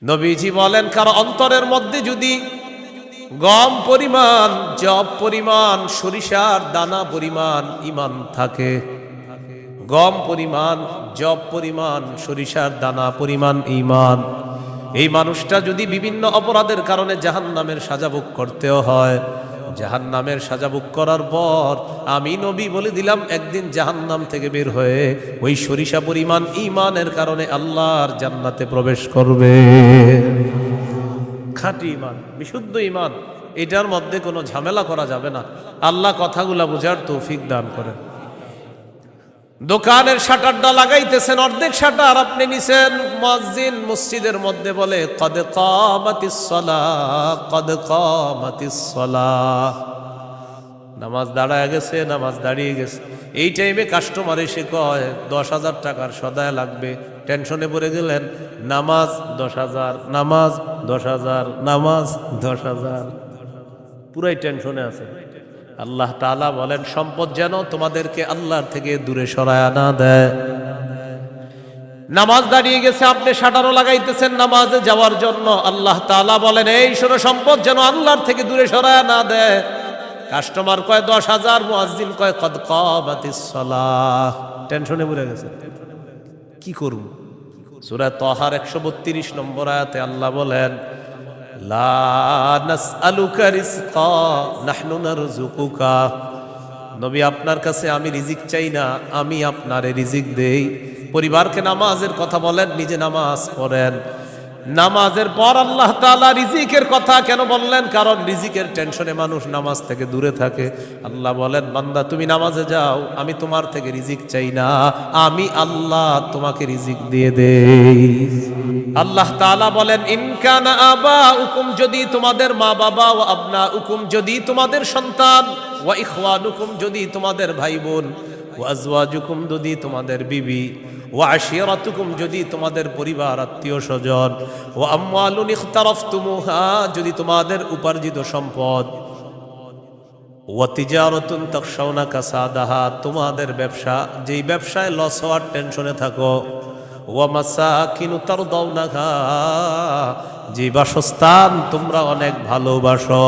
নবীজি বলেন, কারো অন্তরের মধ্যে যদি গম পরিমাণ, জব পরিমাণ, সরিষার দানা পরিমাণ ইমান থাকে, গম পরিমাণ, জব পরিমাণ, সরিষার দানা পরিমাণ ইমান, এই মানুষটা যদি বিভিন্ন অপরাধের কারণে জাহান্নামের সাজা ভোগ করতেও হয়, জাহান্নামের সাজা ভোগ করার পর আমি নবী বলে দিলাম, একদিন জাহান্নাম থেকে বের হয়ে ওই সরিষা পরিমাণ ইমানের কারণে আল্লাহর জান্নাতে প্রবেশ করবে। খাঁটি ইমান, বিশুদ্ধ ইমান, এটার মধ্যে কোনো ঝামেলা করা যাবে না। আল্লাহ কথাগুলা বোঝার তৌফিক দান করেন। দোকানের শাটারটা লাগাইতেছেন, অর্ধেক শাটার আপনি নিছেন, মুয়াজ্জিন মসজিদের মধ্যে বলে কদ কামাতিস সালাহ, কদ কামাতিস সালাহ, নামাজ দাঁড়ায় গেছে, নামাজ দাঁড়িয়ে গেছে। এই টাইমে কাস্টমার এসে কয় 10,000 টাকার সদায় লাগবে, টেনশনে পড়ে গেলেন, নামাজ 10,000, নামাজ 10,000, নামাজ 10,000, পুরাই টেনশনে আছে। আল্লাহ তাআলা বলেন, সম্পদ যেন তোমাদেরকে আল্লাহর থেকে দূরে সরায় না দেয়। নামাজ দাঁড়িয়ে গেছে, আপনি শাটারও লাগাইতেছেন নামাজে যাওয়ার জন্য, আল্লাহ তাআলা বলেন, এই শোনো, সম্পদ যেন আল্লাহর থেকে দূরে সরায় না দেয়। কাস্টমার কয় 10,000, মুয়াজ্জিন কয় কদ কামাতিস সালাহ, টেনশনে পড়ে গেছে, কি করব? সূরা তাহার 132 নম্বর আয়াতে আল্লাহ বলেন, লা নাসআলুকা রিজকা নাহনু নারযুকুকা, নবী আপনার কাছে আমি রিজিক চাই না, আমি আপনারে রিজিক দেই। পরিবারকে নামাজের কথা বলেন, নিজে নামাজ পড়েন। নামাজের পর আল্লাহ তাআলা রিজিকের কথা কেন বললেন? কারণ রিজিকের টেনশনে মানুষ নামাজ থেকে দূরে থাকে। আল্লাহ বলেন, বান্দা তুমি নামাজে যাও, আমি তোমার থেকে রিজিক চাই না, আমি আল্লাহ তোমাকে রিজিক দিয়ে দেই। আল্লাহ তাআলা বলেন, ইন কানা আবাউকুম, যদি তোমাদের মা বাবা, ও আবনাউকুম, যদি তোমাদের সন্তান, ওয়া ইখওয়ানুকুম, যদি তোমাদের ভাই বোন, ওয়া আজওয়াজুকুম, যদি তোমাদের বিবি, ওয়া আশিরাতুকুম, যদি তোমাদের পরিবার আত্মীয় স্বজন, ওয়া আমওয়ালুন ইখতারাফতুমুহা, যদি তোমাদের উপার্জিত সম্পদ, ওয়া তিজারাতুন তাখশাউনা কাসাদাহা, তোমাদের ব্যবসা, যেই ব্যবসায় লস হওয়ার টেনশনে থাকো, ওয়া মাসাকিনু তারদাউনাহা, যে বাসস্থান তোমরা অনেক ভালোবাসো,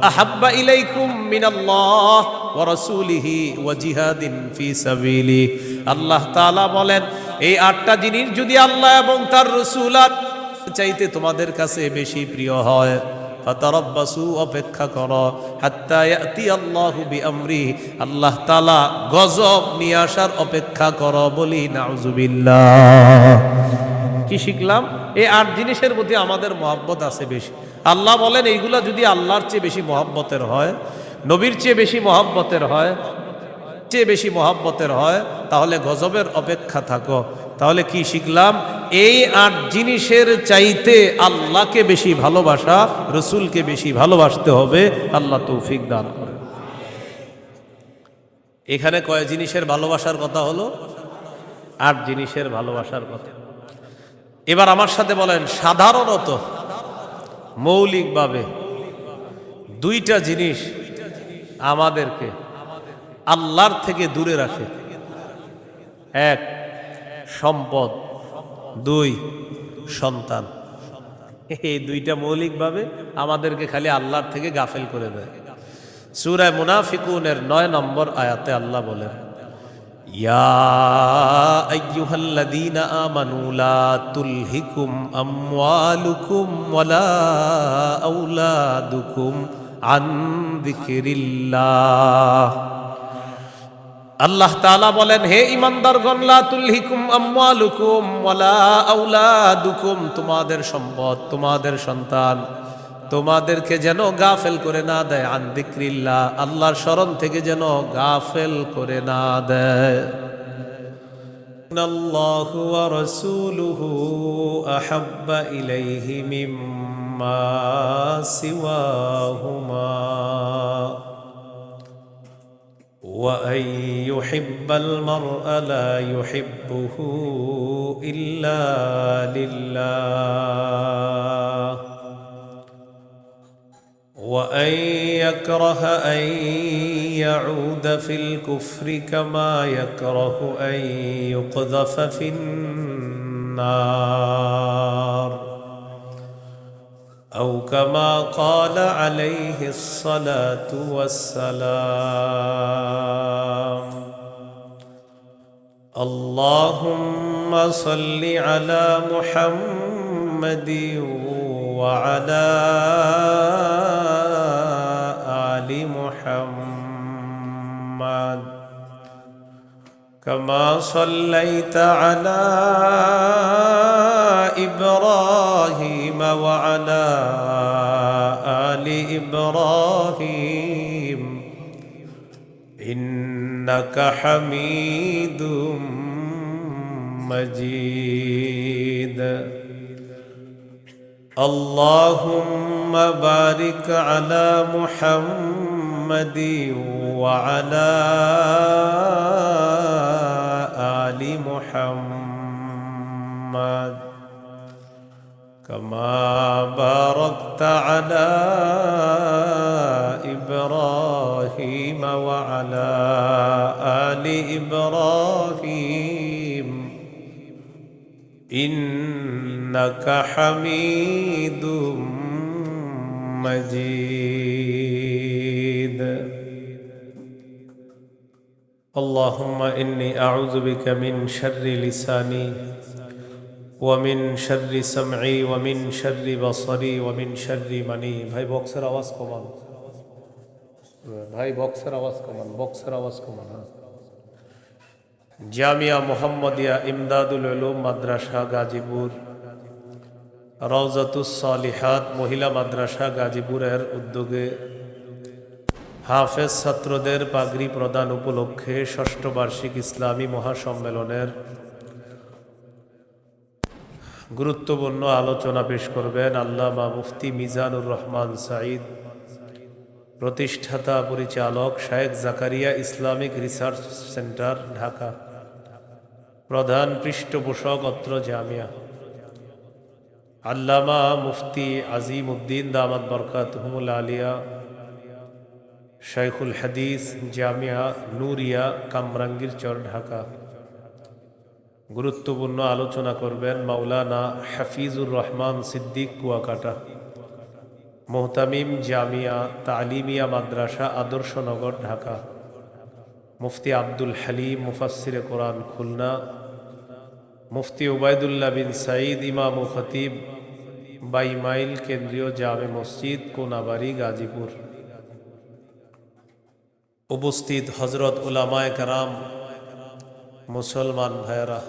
আহাব্বা ইলাইকুম মিনাল্লাহ ওয়া রাসূলিহি ওয়া জিহাদিন ফি সাবিলি, আল্লাহ তাআলা বলেন, এই 8টা জিনিস যদি আল্লাহ এবং তার রাসূল চাইতে তোমাদের কাছে বেশি প্রিয় হয়, ফাতারাব্বাসু, অপেক্ষা করো, হাত্তা ইয়াতি আল্লাহু বিআমরি, আল্লাহ তাআলা গজব নিয়ে আসার অপেক্ষা করো। বলি নাউজুবিল্লাহ। কি শিখলাম? এই 8 জিনিসের প্রতি আমাদের মহব্বত আছে বেশি। আল্লাহ বলেন, এইগুলা যদি আল্লাহর চেয়ে বেশি মহব্বতের হয়, নবীর চেয়ে বেশি মহব্বতের হয়, বেশি মহব্বতের হয়, তাহলে গজবের অপেক্ষা থাকো। তাহলে কি শিখলাম? এই 8 জিনিসের চাইতে আল্লাহকে বেশি ভালোবাসা, রসুলকে বেশি ভালোবাসতে হবে। আল্লাহ তৌফিক দান করে। এখানে কয় জিনিসের ভালোবাসার কথা হলো? 8 জিনিসের ভালোবাসার কথা। এবার আমার সাথে বলেন, সাধারণত মৌলিকভাবে 2টা জিনিস আমাদেরকে আল্লাহর থেকে দূরে রাখে। 1 সম্পদ, 2 সন্তান। এই 2টা মৌলিকভাবে আমাদেরকে খালি আল্লাহর থেকে গাফেল করে দেয়। সূরা মুনাফিকুনের 9 নম্বর আয়াতে আল্লাহ বলেন, ইয়া আইয়ুহাল্লাযীনা আমানু লা তুলহিকুম আমওয়ালুকুম ওয়ালা আওলাদুকুম আন যিকরিল্লাহ। আল্লাহ তাআলা বলেন, হে ঈমানদারগণ, লা তুলহিকুম আমওয়ালুকুম ওয়ালা আওলাদুকুম, তোমাদের সম্পদ, তোমাদের সন্তান তোমাদেরকে যেন গাফেল করে না দেয়, আন যিকরিল্লাহ, আল্লাহর স্মরণ থেকে যেন গাফেল করে না দেয়। ইন্নাল্লাহু ওয়া রাসূলুহু আহাব্বা ইলাইহি মিম্মা সিওয়াহুমা وأن يحب المرء لا يحبه إلا لله وأن يكره أن يعود في الكفر كما يكره أن يقذف في النار أو كما قال عليه الصلاة والسلام اللهم صل على محمد وعلى آل محمد كما صليت على إبراهيم وعلى آل إبراهيم إنك حميد مجيد اللهم بارك على محمد وعلى آل محمد كما باركت على إبراهيم وعلى آل إبراهيم إنك حميد مجيد اللهم إني أعوذ بك من شر لساني ومن شر سمعي ومن شر بصري ومن شر مني ভাই বক্সের আওয়াজ কমান ভাই বক্সের আওয়াজ কমান জামিয়া মুহাম্মাদিয়া ইমদাদুল উলুম মাদ্রাসা গাজীপুর রওজাতুস সালিহাত মহিলা মাদ্রাসা গাজীপুরের উদ্যোগে হাফেজ ছাত্রদের পাগড়ি প্রদান উপলক্ষে ষষ্ঠ বার্ষিক ইসলামী মহাসম্মেলনের গুরুত্বপূর্ণ আলোচনা পেশ করবেন আল্লামা মুফতি মিজানুর রহমান সাঈদ, প্রতিষ্ঠাতা পরিচালক শায়েখ Zakaria Islamic research centre Dhaka, প্রধান পৃষ্ঠপোষক অত্র জামিয়া। আল্লামা মুফতি আজিম উদ্দিন দামাত বরকাতুহুমুল আলিয়া, শাইখুল হাদিস জামিয়া নূরিয়া কামরাঙ্গীরচর ঢাকা। গুরুত্বপূর্ণ আলোচনা করবেন মাওলানা হাফিজুর রহমান সিদ্দিক কুয়াকাটা, মোহতামিম জামিয়া তালিমিয়া মাদ্রাসা আদর্শনগর ঢাকা। মুফতি আব্দুল হালিম মুফাসসিরে কোরআন খুলনা, মুফতি উবাইদুল্লাহ বিন সাঈদ ইমাম ও খতিব বাইমাইল কেন্দ্রীয় জামে মসজিদ কোনাবাড়ি গাজীপুর। উপস্থিত হজরত উলামায়ে কেরাম, মুসলমান ভাইয়েরা,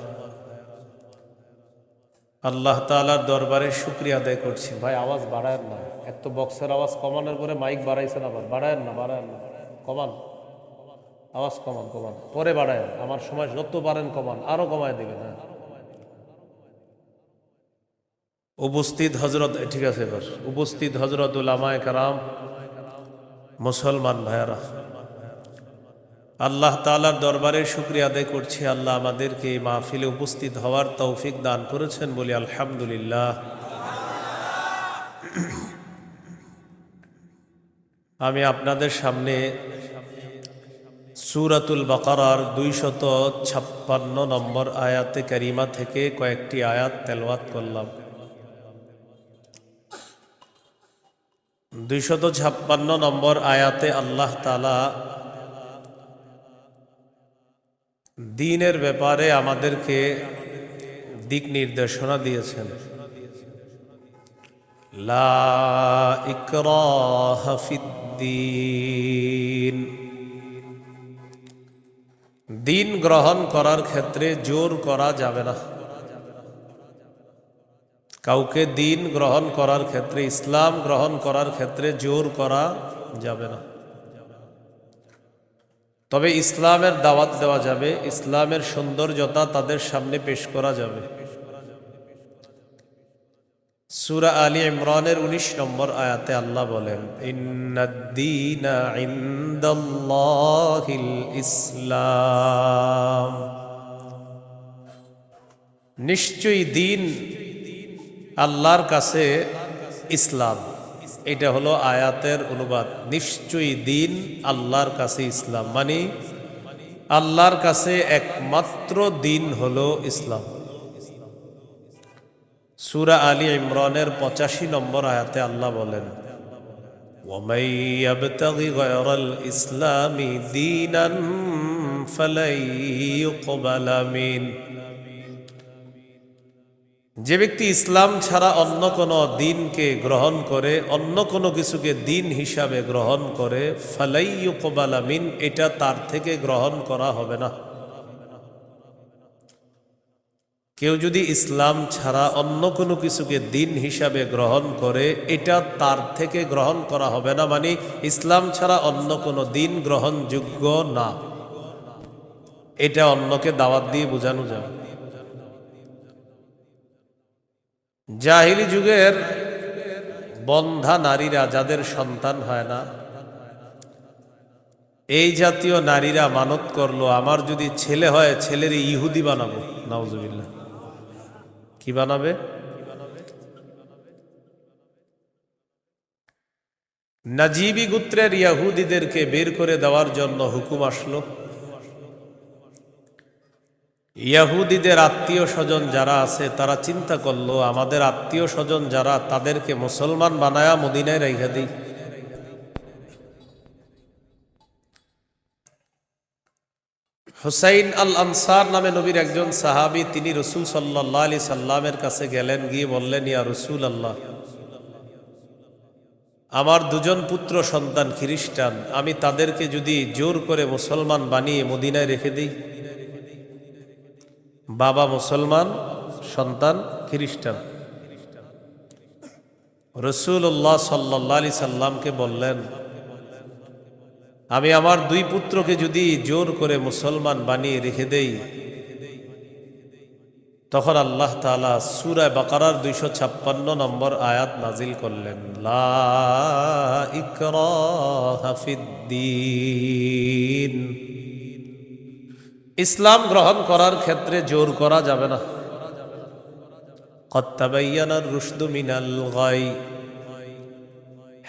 আল্লাহ তাআলার দরবারে শুকরিয়া আদায় করছি। ভাই আওয়াজ বাড়ায়েন না, এক তো বক্সের আওয়াজ কমানোর পরে মাইক বাড়াইছেন, আবার বাড়ায়েন না, কমান, আওয়াজ কমান, পরে বাড়ায়েন, আমার সময় যত পারেন কমান, আরো কমায় দিবেন। হ্যাঁ, উপস্থিত হজরত, ঠিক আছে এবার, উপস্থিত হজরত উলামায়ে কেরাম, মুসলমান ভাইয়েরা, আল্লাহ তাআলার দরবারে শুকরিয়া আদায় করছি। আল্লাহ আমাদেরকে এই মাহফিলে উপস্থিত হওয়ার তৌফিক দান করেছেন বলি আলহামদুলিল্লাহ। আমি আপনাদের সামনে সূরাতুল বাকারার 256 নম্বর আয়াতে কারিমা থেকে কয়েকটি আয়াত তেলাওয়াত করলাম। 256 নম্বর আয়াতে আল্লাহ তাআলা দ্বীনের ব্যাপারে আমাদেরকে দিক নির্দেশনা দিয়েছেন। লা ইকরাহা ফিদ্দীন, দ্বীন গ্রহণ করার ক্ষেত্রে জোর করা যাবে না। কাউকে দ্বীন গ্রহণ করার ক্ষেত্রে, ইসলাম গ্রহণ করার ক্ষেত্রে জোর করা যাবে না। তবে ইসলামের দাওয়াত দেওয়া যাবে, ইসলামের সৌন্দর্যতা তাদের সামনে পেশ করা যাবে। সূরা আলী ইমরানের 19 নম্বর আয়াতে আল্লাহ বলেন, ইন্নাদ-দীনা ইনদাল্লাহিল ইসলাম, নিশ্চয়ই দ্বীন আল্লাহর কাছে ইসলাম। এটা হলো আয়াতের অনুবাদ। নিশ্চয়ই দ্বীন আল্লাহর কাছে ইসলাম, মানে আল্লাহর কাছে একমাত্র দ্বীন হলো ইসলাম। সূরা আলী ইমরানের 85 নম্বর আয়াতে আল্লাহ বলেন, وَمَن يَبْتَغِ غَيْرَ الْإِسْلَامِ دِينًا فَلَن يُقْبَلَ مِنْهُ। যে ব্যক্তি ইসলাম ছাড়া অন্য কোনো দিনকে গ্রহণ করে, অন্য কোনো কিছুকে দিন হিসাবে গ্রহণ করে, ফালাই ইউকবালা মিন, এটা তার থেকে গ্রহণ করা হবে না। কেউ যদি ইসলাম ছাড়া অন্য কোনো কিছুকে দিন হিসাবে গ্রহণ করে, এটা তার থেকে গ্রহণ করা হবে না, মানে ইসলাম ছাড়া অন্য কোনো দিন গ্রহণযোগ্য না। এটা অন্যকে দাওয়াত দিয়ে বোঝানো যাবে। জাহিলি যুগের বন্ধা নারীরা, যাদের সন্তান হয় না, এই জাতীয় নারীরা মানত করলো, আমার যদি ছেলে হয় ছেলের ইহুদি বানাবো। নাউজুবিল্লাহ। কি বানাবে? নাজিবি গোত্রের ইহুদিদেরকে বের করে দেওয়ার জন্য হুকুম আসলো। ইহুদিদের আত্মীয় স্বজন যারা আছে তারা চিন্তা করলো, আমাদের আত্মীয় স্বজন যারা, তাদেরকে মুসলমান বানায়া মদিনায় রেখে দিই। হুসাইন আল আনসার নামে নবীর একজন সাহাবী, তিনি রাসূল সাল্লাল্লাহু আলাইহি সাল্লামের কাছে গেলেন, গিয়ে বললেন, ইয়া রাসূলুল্লাহ, আমার দুজন পুত্র সন্তান খ্রিস্টান, আমি তাদেরকে যদি জোর করে মুসলমান বানিয়ে মদিনায় রেখে দিই। বাবা মুসলমান, সন্তান খ্রিস্টান। রাসূলুল্লাহ সাল্লাল্লাহু আলাইহি সাল্লামকে বললেন, আমি আমার দুই পুত্রকে যদি জোর করে মুসলমান বানিয়ে রেখে দেই, তখন আল্লাহ তাআলা সূরা বাকারার 256 নম্বর আয়াত নাজিল করলেন, লা ইকরাহা ফিদ্দীন। ইসলাম গ্রহণ করার ক্ষেত্রে জোর করা যাবে না। কদ তাবায়্যানার রুশদু মিনাল গাই।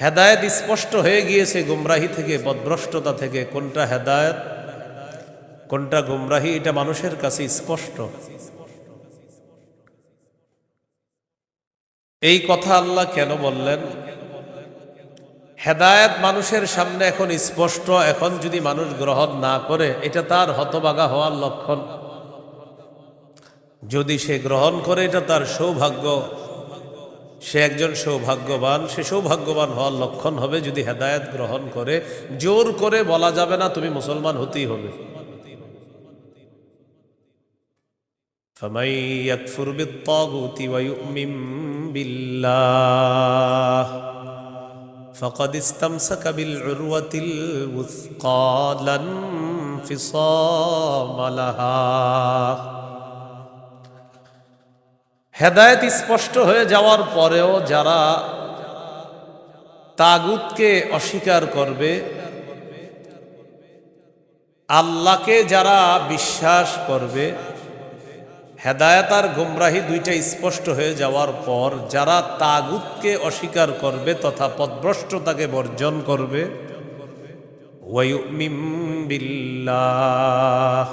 হেদায়েত স্পষ্ট হয়ে গিয়েছে গুমরাহি থেকে, পথভ্রষ্টতা থেকে। কোনটা হেদায়েত, কোনটা গুমরাহি, এটা মানুষের কাছে স্পষ্ট। এই কথা আল্লাহ কেন বললেন? হেদায়েত মানুষের সামনে এখন স্পষ্ট, এখন যদি মানুষ গ্রহণ না করে, এটা তার হতভাগা হওয়ার লক্ষণ। যদি সে গ্রহণ করে, এটা তার সৌভাগ্য, সে একজন সৌভাগ্যবান। সে সৌভাগ্যবান হওয়ার লক্ষণ হবে যদি হেদায়েত গ্রহণ করে। জোর করে বলা যাবে না তুমি মুসলমান হতেই হবে। ফামান ইয়াকফুর বিত-তাগুতি ওয়া ইউমিন বিল্লাহ ফাকাদ ইসতামসাকা বিল উরওয়াতিল ওয়াসকা লা ইনফিসামা লাহা। হেদায়েত স্পষ্ট হয়ে যাওয়ার পরেও যারা তাগুতকে অস্বীকার করবে, আল্লাহকে যারা বিশ্বাস করবে, হেদায়েত আর গুমরাহি দুইটা স্পষ্ট হয়ে যাওয়ার পর যারা তাগুতকে অস্বীকার করবে তথা পথভ্রষ্টতাকে বর্জন করবে, ওয়া ইউমিন বিল্লাহ,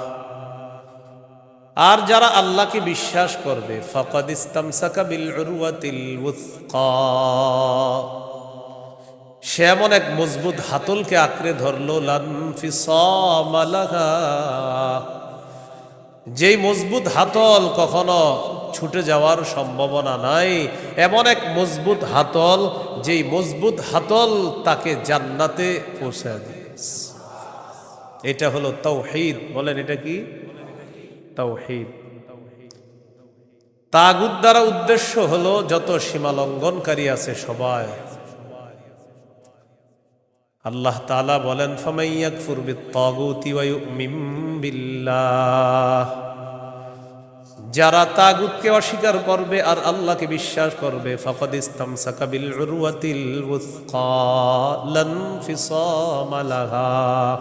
আর যারা আল্লাহকে বিশ্বাস করবে, ফাকাদ ইসতামসাকা বিল উরওয়াতিল ওয়াসকা, সে এমন এক মজবুত হাতলকে আঁকড়ে ধরলো, লা ইনফিসামা লাহা, যেই মজবুত হাতল কখনো ছুটে যাওয়ার সম্ভাবনা নাই। এমন এক মজবুত হাতল, যেই মজবুত হাতল তাকে জান্নাতে পৌঁছায় দিয়েছে। এটা হলো তাওহীদ। বলেন, এটা কি? তাওহীদ। তাগুত দ্বারা উদ্দেশ্য হলো যত সীমা লঙ্ঘনকারী আছে সবাই। আল্লাহ তাআলা বলেন, ফামান ইয়াকফুর বিত-তাগুতি ওয়া ইউমিন বিল্লাহ, যারা তাগুতকে অস্বীকার করবে আর আল্লাহকে বিশ্বাস করবে, ফাকাদ ইসতামসাকা বিল উরওয়াতিল ওয়াসকা লা ইনফিসামা লাহা,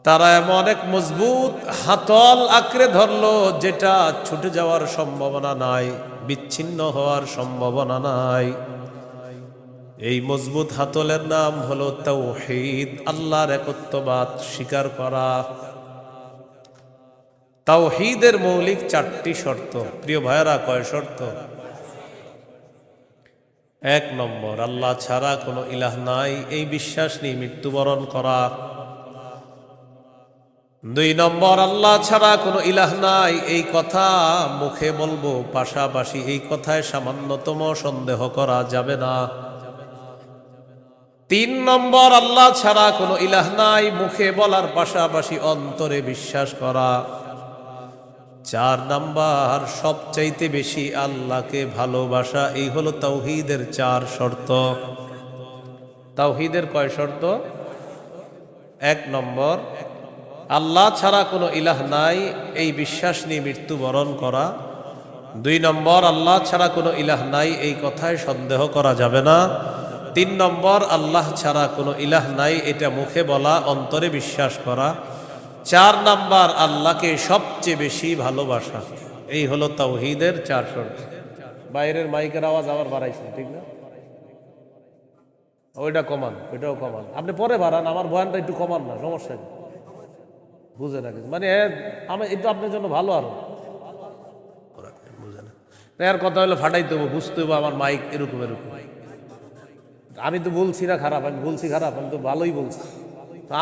তারা এমন এক মজবুত হাতল আঁকড়ে ধরলো যেটা ছুটে যাওয়ার সম্ভাবনা নাই, বিচ্ছিন্ন হওয়ার সম্ভাবনা নাই। এই মজবুত হাতলের নাম হলো তাওহীদ, আল্লাহর একত্ববাদ স্বীকার করা। তাওহীদের মৌলিক 4টি শর্ত। প্রিয় ভাইয়েরা, কয় শর্ত? 1 নম্বর, আল্লাহ ছাড়া কোনো ইলাহ নাই এই বিশ্বাস নিয়ে মৃত্যুবরণ করা। 2 নম্বর, আল্লাহ ছাড়া কোনো ইলাহ নাই এই কথা মুখে বলবো, পাশাপাশি এই কথায় সামান্যতম সন্দেহ করা যাবে না। 3 নম্বর, আল্লাহ ছাড়া কোনো ইলাহ নাই মুখে বলার পাশাপাশি অন্তরে বিশ্বাস করা। 4 নম্বর, সবচাইতে বেশি আল্লাহকে ভালোবাসা। এই হলো তাওহীদের 4 শর্ত। তাওহীদের কয় শর্ত? 1 নম্বর, আল্লাহ ছাড়া কোনো ইলাহ নাই এই বিশ্বাস নিয়ে মৃত্যুবরণ করা। 2 নম্বর, আল্লাহ ছাড়া কোনো ইলাহ নাই এই কথায় সন্দেহ করা যাবে না। 3 নম্বর, আল্লাহ ছাড়া কোনো ইলাহ নাই এটা মুখে বলা, অন্তরে বিশ্বাস করা। 4 নাম্বার, আল্লাহকে সবচেয়ে বেশি ভালোবাসা। এই হলো তাওহীদের 4 শর্ত। বাইরের মাইকের আওয়াজ আবার বাড়াইছেন, ঠিক না? ওইটা কমান, ওইটাও কমান। আপনি পরে বাড়ান, আমার বয়ানটা একটু কমান না, সমস্যা নেই। বুঝে না কিছু, মানে আমি একটু আপনার জন্য ভালো আরো বুঝে না। এর কথা হলো ফাটাইতে হবো, বুঝতে হবো আমার মাইক এরকম এরকম। আমি তো বলছি না খারাপ, আমি বলছি খারাপ, আমি তো ভালোই বলছি।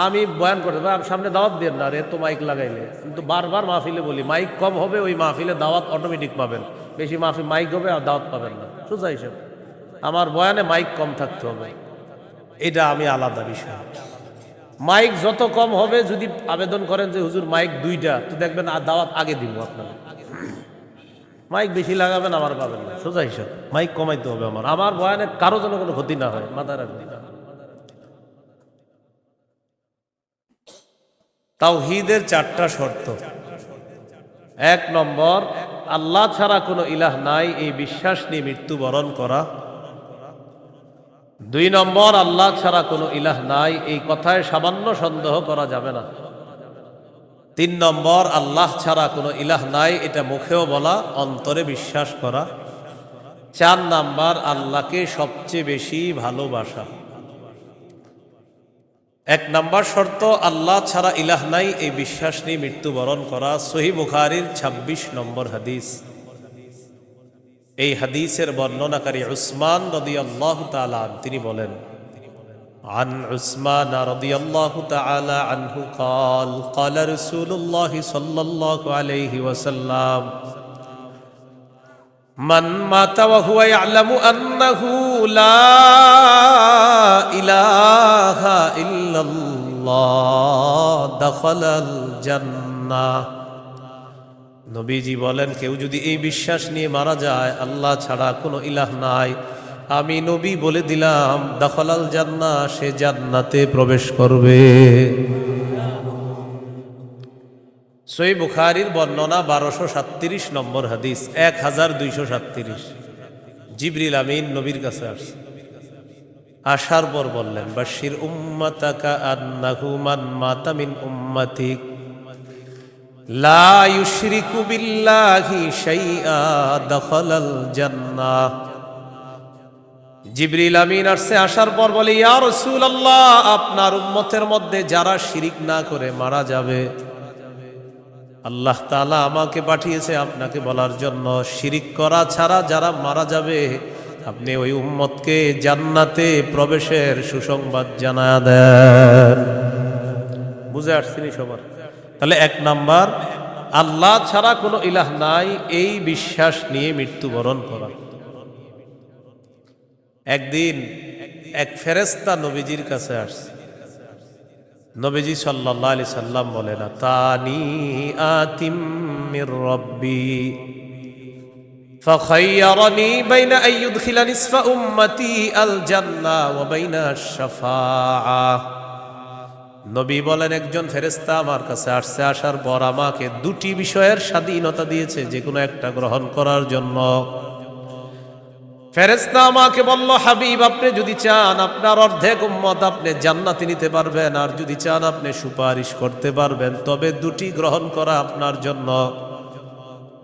আমি বয়ান করতে সামনে দাওয়াত দেন না, এত মাইক লাগাইলে। কিন্তু বারবার মাহফিলে বলি মাইক কম হবে, ওই মাহফিলে দাওয়াত অটোমেটিক পাবেন। বেশি মাহফিল মাইক হবে আর দাওয়াত পাবেন না, সোজা হিসেবে। আমার বয়ানে মাইক কম থাকতে হবে, এটা আমি আলাদা বিষয়। মাইক যত কম হবে, যদি আবেদন করেন যে হুজুর মাইক 2টা, তো দেখবেন আর দাওয়াত আগে দিব আপনাকে। মাইক বেশি লাগাবেন, আমার পাবেন না, সোজা হিসাব। মাইক কমাইতে হবে আমার বয়ানে কারো যেন কোনো ক্ষতি না হয়, মাথায় রাখবেন। তাওহীদের 4টা শর্ত। 1 নম্বর, আল্লাহ ছাড়া কোনো ইলাহ নাই এই বিশ্বাস নিয়ে মৃত্যুবরণ করা। 2 নম্বর, আল্লাহ ছাড়া কোনো ইলাহ নাই এই কথায় সামান্য সন্দেহ করা যাবে না। 3 নম্বর, আল্লাহ ছাড়া কোনো ইলাহ নাই এটা মুখেও বলা, অন্তরে বিশ্বাস করা। 4 নাম্বার, আল্লাহকে সবচেয়ে বেশি ভালোবাসা। 1 নাম্বার শর্ত, আল্লাহ ছাড়া ইলাহ নাই এই বিশ্বাস নিয়ে মৃত্যুবরণ করা। সহিহ বুখারীর 26 নম্বর হাদিস। এই হাদিসের বর্ণনাকারী উসমান রাদিয়াল্লাহু তাআলা তিনি বলেন, আন উসমান রাদিয়াল্লাহু তাআলা আনহু قال قال رسول الله صلى الله عليه وسلم من مات وهو يعلم أنه لا إله إلا الله دخل الجنة। নবীজি বলেন, কেউ যদি এই বিশ্বাস নিয়ে মারা যায় আল্লাহ ছাড়া কোনো ইলাহ নাই, আমি নবী বলে দিলাম দাখালাল জান্নাহ, সে জান্নাতে প্রবেশ করবে। সহিহ বুখারীর বর্ণনা 1237 নম্বর হাদিস, 1237। জিবরিল আমিন নবীর কাছে আসছে, আসার পর বললেন, বাশির উম্মাতাকা আন্নাহু মান মাতা মিন উম্মাতিক লা ইউশরিকু বিল্লাহি শাইআ দাখালাল জান্নাহ। জিবরিল আমিন আসছে, আসার পর বলে, ইয়া রাসূলুল্লাহ, আপনার উম্মতের মধ্যে যারা শিরিক না করে মারা যাবে, আল্লাহ তাআলা আমাকে পাঠিয়েছে আপনাকে বলার জন্য, শিরিক করা ছাড়া যারা মারা যাবে আপনি ওই উম্মতকে জান্নাতে প্রবেশের সুসংবাদ জানায়া দেন। বুঝে আসছেন সবার? তাহলে 1 নাম্বার, আল্লাহ ছাড়া কোনো ইলাহ নাই এই বিশ্বাস নিয়ে মৃত্যুবরণ করা। একদিন এক ফেরেশতা নবীজির কাছে আসছে। নবীজি সাল্লাল্লাহু আলাইহি সাল্লাম বলেন, তানি আতিম মির রাব্বি ফাখায়্যারানি বাইনা আন ইউদখিলা নিসফা উম্মতি আল জান্নাহ ওয়া বাইনা আশ-শাফাআহ। নবী বলেন, একজন ফেরেশতা আমার কাছে আসছে, আসার পর আমাকে 2টি বিষয়ের স্বাধীনতা দিয়েছে, যে কোনো একটা গ্রহণ করার জন্য। ফেরেশতা আমাকে বলল, হাবিব, আপনি যদি চান আপনার অর্ধেক উম্মত আপনি জান্নাতে নিতে পারবেন, আর যদি চান আপনি সুপারিশ করতে পারবেন, তবে 2টি গ্রহণ করা আপনার জন্য।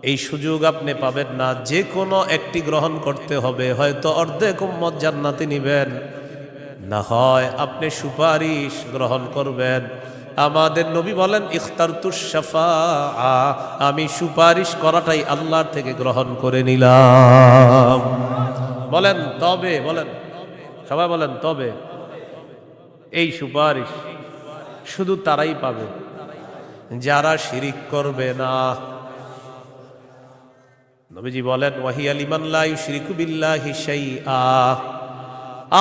এই সুযোগ আপনি পাবেন না, যে কোনো একটি গ্রহণ করতে হবে। হয়তো অর্ধেক উম্মত জান্নাতে নিবেন, না হয় আপনি সুপারিশ গ্রহণ করবেন। আমাদের নবী বলেন ইখতারতুশ শাফাআ, আমি সুপারিশ করাটাই আল্লাহর থেকে গ্রহণ করে নিলাম। বলেন তবে, বলেন সবাই বলেন তবে। এই সুপারিশ শুধু তারাই পাবে যারা শিরিক করবে না। নবীজি বলেন ওয়াহিয়া লিমান লা ইউশরিকু বিল্লাহি শাইআ,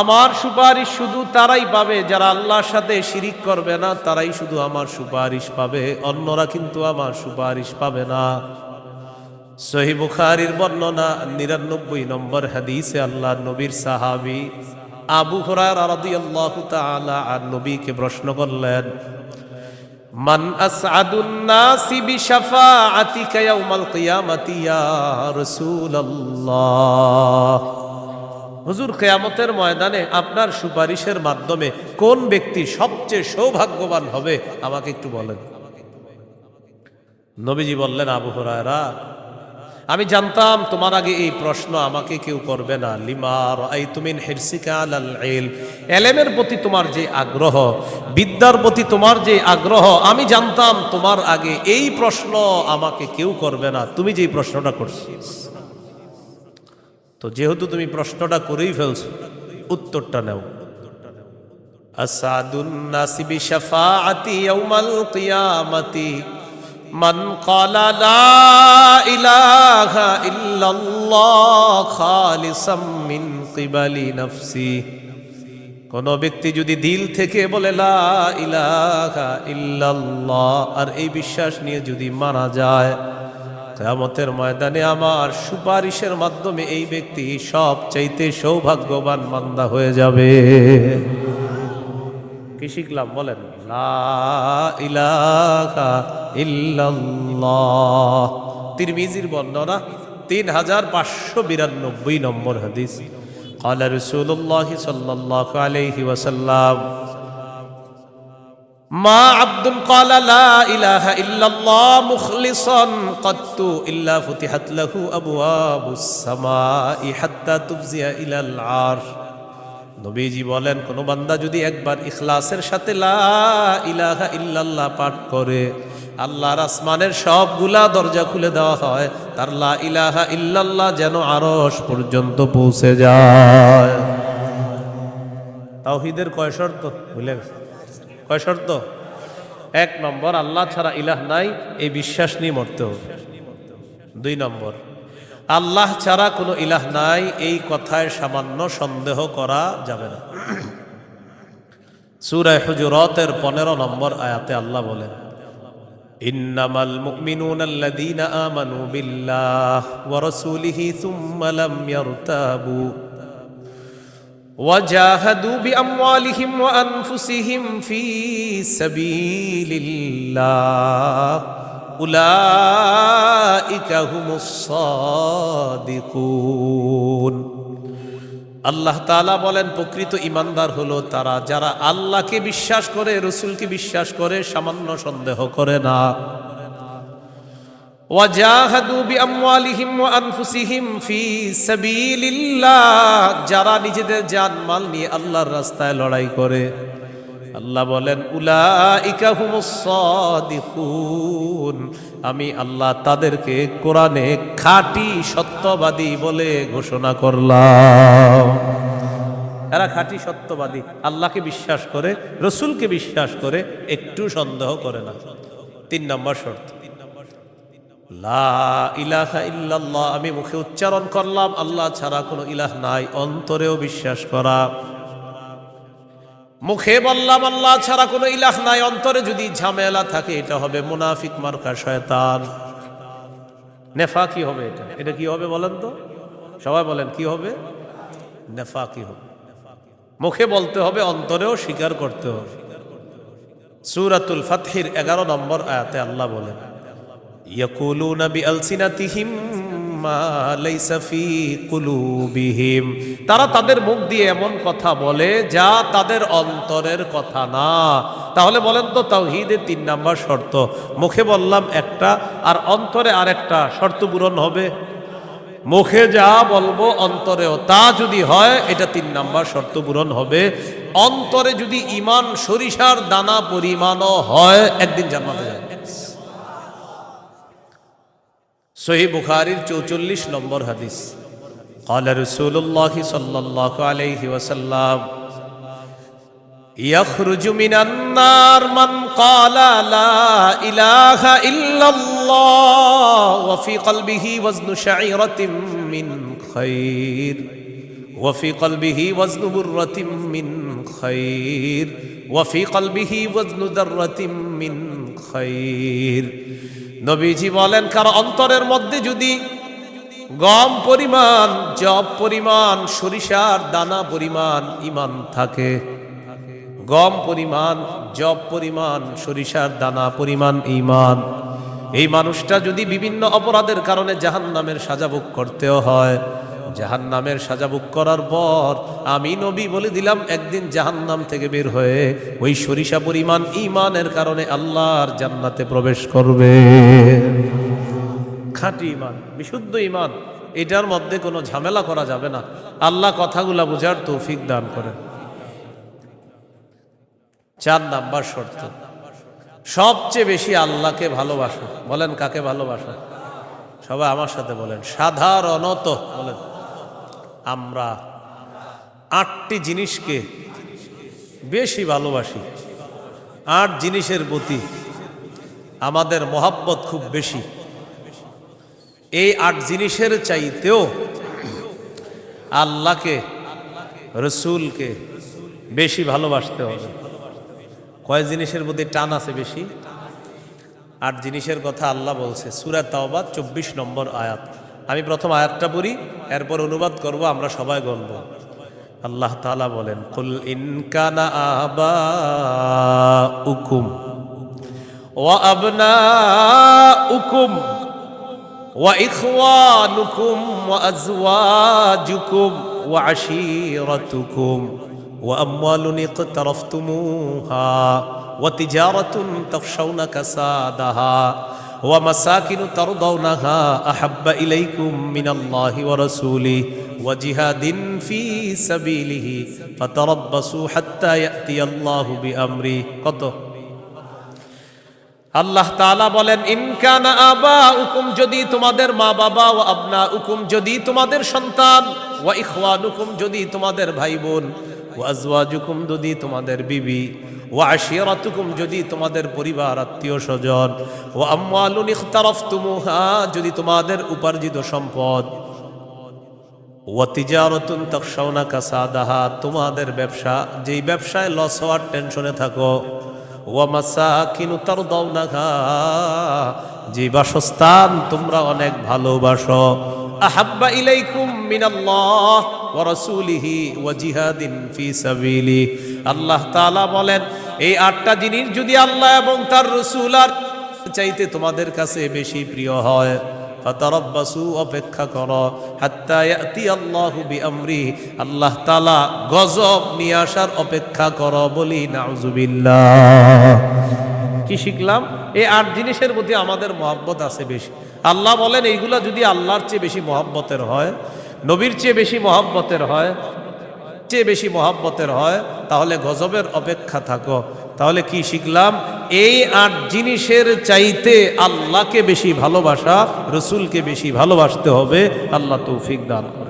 আমার সুপারিশ শুধু তারাই পাবে যারা আল্লাহর সাথে শিরিক করবে না, তারাই শুধু আমার সুপারিশ পাবে, অন্যরা কিন্তু আমার সুপারিশ পাবে না। সহিহ বুখারীর বর্ণনা 99 নম্বর হাদিসে আল্লাহর নবীর সাহাবী আবু হুরায়রা রাদিয়াল্লাহু তাআলা আন নবীকে প্রশ্ন করলেন, মান আসআদুন নাসি বিশাফাআতিকা ইয়াউমাল কিয়ামাতি ইয়া রাসূলুল্লাহ, হুজুর কিয়ামতের ময়দানে আপনার সুপারিশের মাধ্যমে কোন ব্যক্তি সবচেয়ে সৌভাগ্যবান হবে আমাকে একটু বলেন। নবীজি বললেন, আবু হুরায়রা, আমি জানতাম তোমার আগে এই প্রশ্ন আমাকে কেউ করবে না। লিমা রাআইতু মিন হিরসিকা আলাল ইলম, ইলমের প্রতি তোমার যে আগ্রহ, বিদ্যার প্রতি তোমার যে আগ্রহ, আমি জানতাম তোমার আগে এই প্রশ্ন আমাকে কেউ করবে না, তুমি যে প্রশ্নটা করছো। তো যেহেতু তুমি প্রশ্নটা করেই ফেলছো, উত্তরটা নাও। আসাদুন নাসি বিশাফাআতি ইয়াউমাল কিয়ামাতি মান ক্বালা লা ইলাহা ইল্লাল্লাহ খালিসাম মিন কিবালি নাফসি, কোন ব্যক্তি যদি দিল থেকে বলে লা ইলাহা ইল্লাল্লাহ আর এই বিশ্বাস নিয়ে যদি মারা যায়, কিয়ামতের ময়দানে আমার সুপারিশের মাধ্যমে এই ব্যক্তি সবচাইতে সৌভাগ্যবান বান্দা হয়ে যাবে। কি শিখলাম বলেন? লা ইলাহা ইল্লাল্লাহ। তিরমিজির বর্ণনা 3592 নম্বর হাদিস। قال رسول الله صلى الله عليه وسلم মা আব্দুন ক্বালা লা ইলাহা ইল্লাল্লাহ মুখলিসান কাত্তু ইল্লা ফুতিহাত লাহু আবওয়াবুস সামাই হাত্তা তুফজিয়া ইলাল আরশ। নবীজি বলেন, কোন বান্দা যদি একবার ইখলাসের সাথে লা ইলাহা ইল্লাল্লাহ পাঠ করে, আল্লাহর আসমানের সবগুলা দরজা খুলে দেওয়া হয়, তার লা ইলাহা ইল্লাল্লাহ যেন আরশ পর্যন্ত পৌঁছে যায়। তাওহীদের কয় শর্ত ভুলে গেছে? কয় শর্ত? 1 নম্বর, আল্লাহ ছাড়া ইলাহ নাই, এই বিশ্বাস নিয়ে মরতে হবে। 2 নম্বর, আল্লাহ ছাড়া কোনো ইলাহ নাই, এই কথায় সামান্য সন্দেহ করা যাবে না। সূরা হুজুরাতের 15 নম্বর আয়াতে আল্লাহ বলেন, ইন্নামাল মুমিনুনা আল্লাযীনা আমানু বিল্লাহি ওয়া রাসূলিহি সুম্মা লাম ইয়ারতাবু وجاهدوا بأموالهم وأنفسهم في سبيل الله أولئك هم الصادقون। আল্লাহ তাআলা বলেন, প্রকৃত ঈমানদার হলো তারা যারা আল্লাহকে বিশ্বাস করে, রাসূলকে বিশ্বাস করে, সামান্য সন্দেহ করে না। ওয়াজাহাদু বিআমওয়ালিহিম ওয়া আনফুসিহিম ফি সাবিলিল্লাহ, যারা নিজেদের জান মাল নিয়ে আল্লাহর রাস্তায় লড়াই করে। আল্লাহ বলেন, উলাইকা হুমুস সাদিকুন, আমি আল্লাহ তাদেরকে কোরআনে খাঁটি সত্যবাদী বলে ঘোষণা করলাম। এরা খাঁটি সত্যবাদী, আল্লাহকে বিশ্বাস করে, রাসূলকে বিশ্বাস করে, একটু সন্দেহ করে না। 3 নম্বর শর্ত, লা ইলাহা ইল্লাল্লাহ, আমি মুখে উচ্চারণ করলাম আল্লাহ ছাড়া কোনো ইলাহ নাই, অন্তরেও বিশ্বাস করা। মুখে বললাম আল্লাহ ছাড়া কোনো ইলাহ নাই, অন্তরে যদি ঝামেলা থাকে এটা হবে মুনাফিক মার্কা শয়তান, নেফাকি হবে। এটা কি হবে বলেন তো? সবাই বলেন কি হবে? নেফাকি হবে। মুখে বলতে হবে, অন্তরেও স্বীকার করতে হবে। সূরাতুল ফাতহির 11 নম্বর আয়াতে আল্লাহ বলেন, ইয়াকুলুনা বিআলসিনাতিহিম মা লাইসা ফি কুলুবিহিম, তারা তাদের মুখ দিয়ে এমন কথা বলে যা তাদের অন্তরের কথা না। তাহলে বলেন তো, তাওহীদের 3 নম্বর শর্ত, মুখে বললাম একটা আর অন্তরে আরেকটা, শর্ত পূরণ হবে? মুখে যা বলবো অন্তরেও তা যদি হয়, এটা 3 নম্বর শর্ত পূরণ হবে। অন্তরে যদি ঈমান সরিষার দানা পরিমাণও হয় একদিন জান্নাতে যাবে। সহিহ বুখারীর 44 নম্বর হাদিস, قال رسول الله صلى الله عليه وسلم يخرج من النار من قال لا إله إلا الله وفي قلبه وزن شعيرة من خير وفي قلبه وزن برة من خير وفي قلبه وزن ذرة من خير। নবীজি বলেন, কারো অন্তরের মধ্যে যদি গম পরিমাণ, জব পরিমাণ, সরিষার দানা পরিমাণ ঈমান থাকে, গম পরিমাণ, জব পরিমাণ, সরিষার দানা পরিমাণ ঈমান, এই মানুষটা যদি বিভিন্ন অপরাধের কারণে জাহান্নামের সাজা ভোগ করতেও হয়, জাহান্নামের সাজা ভোগ করার পর আমি নবী বলে দিলাম একদিন জাহান্নাম থেকে বের হয়ে ওই সরিষা পরিমাণ ঈমানের কারণে আল্লাহর জান্নাতে প্রবেশ করবে। খাঁটি ঈমান, বিশুদ্ধ ঈমান, এটার মধ্যে কোনো ঝামেলা করা যাবে না। আল্লাহ কথাগুলা বুঝার তৌফিক দান করেন। 4 নাম্বার শর্ত, সবচেয়ে বেশি আল্লাহকে ভালোবাসো। বলেন কাকে ভালোবাসো? সবাই আমার সাথে বলেন, সাধারণত বলেন। আমরা 8টি জিনিসকে বেশি ভালোবাসি। 8 জিনিসের প্রতি আমাদের মহাব্বত খুব বেশি। এই 8 জিনিসের চাইতেও আল্লাহকে, রসুলকে বেশি ভালোবাসতে হবে। কয় জিনিসের প্রতি টান আছে বেশি? 8 জিনিসের কথা আল্লাহ বলছে সূরা তাওবা 24 নম্বর আয়াত। আমি প্রথম আয়াতটা পড়ি, এরপর অনুবাদ করব, আমরা সবাই গণব। আল্লাহ তাআলা বলেন, কুল ইন কানা আবাউকুম ওয়া আবনাউকুম ওয়া ইখওয়ানুকুম ওয়া আজওয়াজুকুম ওয়া আশীরাতুকুম ওয়া আমওয়ালুন ইকতারাফতুমুহা ওয়া তিজারাতুন তাখশাউনা কাসাদাহা ওয়া মাসাকিনু তারদাউনাহা আহাব্বা ইলাইকুম মিনাল্লাহি ওয়া রাসূলিহি ওয়া জিহাদিন ফি সাবিলিহি ফাতারাব্বাসু হাত্তা ইয়াতিয়াল্লাহু বিআমরি। কত? আল্লাহ তাআলা বলেন, ইন কানা আবাউকুম, যদি তোমাদের মা বাবা, ওয়া আবনাউকুম, যদি তোমাদের সন্তান, ওয়া ইখওয়ানুকুম, যদি তোমাদের ভাই বোন, ওয়া আজওয়াজুকুম, যদি তোমাদের বিবি, ওয়া আশীরাতুকুম, যদি তোমাদের পরিবার আত্মীয় স্বজন, ওয়া আমওয়ালুন ইখতারাফতুমুহা, যদি তোমাদের উপার্জিত সম্পদ, ওয়া তিজারাতুন তাখশাউনা কাসাদাহা, তোমাদের ব্যবসা, যেই ব্যবসায় লস হওয়ার টেনশনে থাকো, ওয়া মাসাকিনু তারদাউনাহা, যে বাসস্থান তোমরা অনেক ভালোবাসো, আহাব্বা ইলাইকুম মিনাল্লাহ ওয়া রাসূলিহি ওয়া জিহাদিন ফি সাবিলি। আল্লাহ তাআলা বলেন, এই 8টা জিনিস যদি আল্লাহ এবং তার রাসূল আর চাইতে তোমাদের কাছে বেশি প্রিয় হয়, ফাতারাব্বাসু, অপেক্ষা করো, হাত্তা ইয়াতিয়াল্লাহু বিআমরি, আল্লাহ তাআলা গজব নিয়ে আসার অপেক্ষা করো। বলি নাউযুবিল্লাহ। কি শিখলাম? এই 8 জিনিসের প্রতি আমাদের মহব্বত আছে বেশি। আল্লাহ বলেন, এইগুলা যদি আল্লাহর চেয়ে বেশি মহব্বতের হয়, নবীর চেয়ে বেশি মহব্বতের হয়, তাহলে গজবের অপেক্ষা থাকো। তাহলে কি শিখলাম? এই 8 জিনিসের চাইতে আল্লাহকে বেশি ভালোবাসা, রসুলকে বেশি ভালোবাসতে হবে। আল্লাহ তৌফিক দান করে।